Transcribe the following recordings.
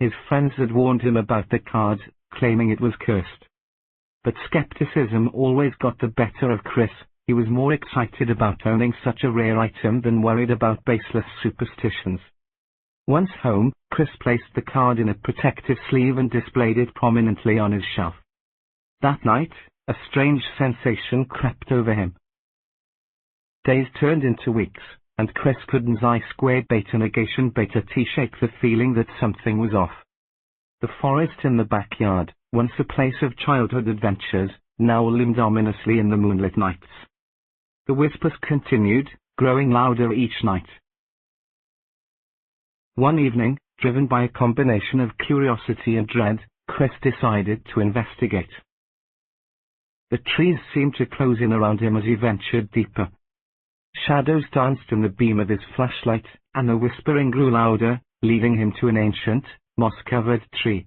His friends had warned him about the card, claiming it was cursed. But skepticism always got the better of Chris. He was more excited about owning such a rare item than worried about baseless superstitions. Once home, Chris placed the card in a protective sleeve and displayed it prominently on his shelf. That night, a strange sensation crept over him. Days turned into weeks, and Chris couldn't I² beta negation beta T shake the feeling that something was off. The forest in the backyard, once a place of childhood adventures, now loomed ominously in the moonlit nights. The whispers continued, growing louder each night. One evening, driven by a combination of curiosity and dread, Chris decided to investigate. The trees seemed to close in around him as he ventured deeper. Shadows danced in the beam of his flashlight, and the whispering grew louder, leading him to an ancient, moss-covered tree.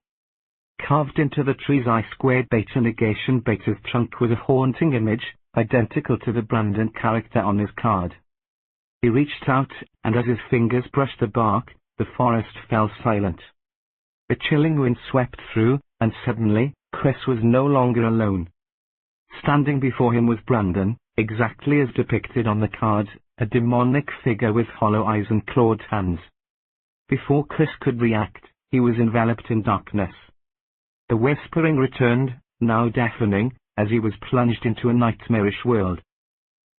Carved into the tree's I² beta negation beta's trunk was a haunting image, identical to the Brandon character on his card. He reached out, and as his fingers brushed the bark, the forest fell silent. A chilling wind swept through, and suddenly, Chris was no longer alone. Standing before him was Brandon, exactly as depicted on the card, a demonic figure with hollow eyes and clawed hands. Before Chris could react, he was enveloped in darkness. The whispering returned, now deafening, as he was plunged into a nightmarish world.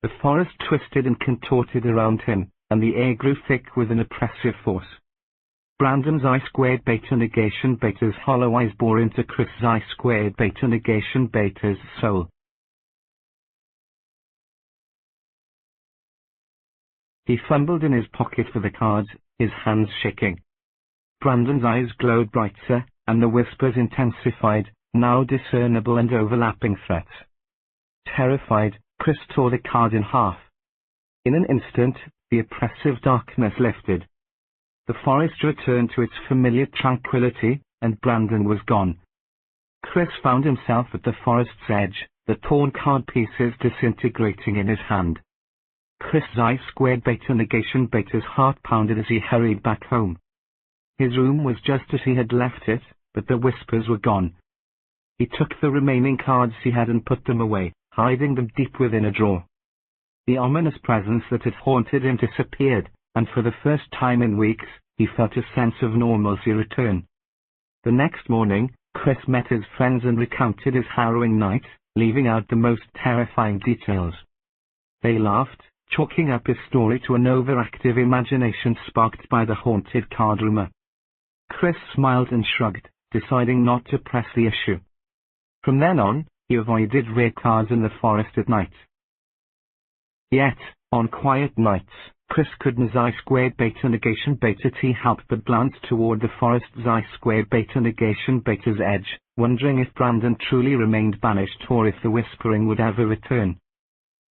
The forest twisted and contorted around him, and the air grew thick with an oppressive force. Brandon's I² beta negation beta's hollow eyes bore into Chris's I² beta negation beta's soul. He fumbled in his pocket for the cards, his hands shaking. Brandon's eyes glowed brighter, and the whispers intensified, now discernible and overlapping threats. Terrified, Chris tore the card in half. In an instant, the oppressive darkness lifted. The forest returned to its familiar tranquility, and Brandon was gone. Chris found himself at the forest's edge, the torn card pieces disintegrating in his hand. Chris's I² beta negation beta's heart pounded as he hurried back home. His room was just as he had left it, but the whispers were gone. He took the remaining cards he had and put them away, hiding them deep within a drawer. The ominous presence that had haunted him disappeared, and for the first time in weeks, he felt a sense of normalcy return. The next morning, Chris met his friends and recounted his harrowing night, leaving out the most terrifying details. They laughed, chalking up his story to an overactive imagination sparked by the haunted card rumor. Chris smiled and shrugged, deciding not to press the issue. From then on, he avoided rare cards in the forest at night. Yet, on quiet nights, Chris couldn't I² beta negation beta T help but glance toward the forest's I² beta negation beta's edge, wondering if Brandon truly remained banished or if the whispering would ever return.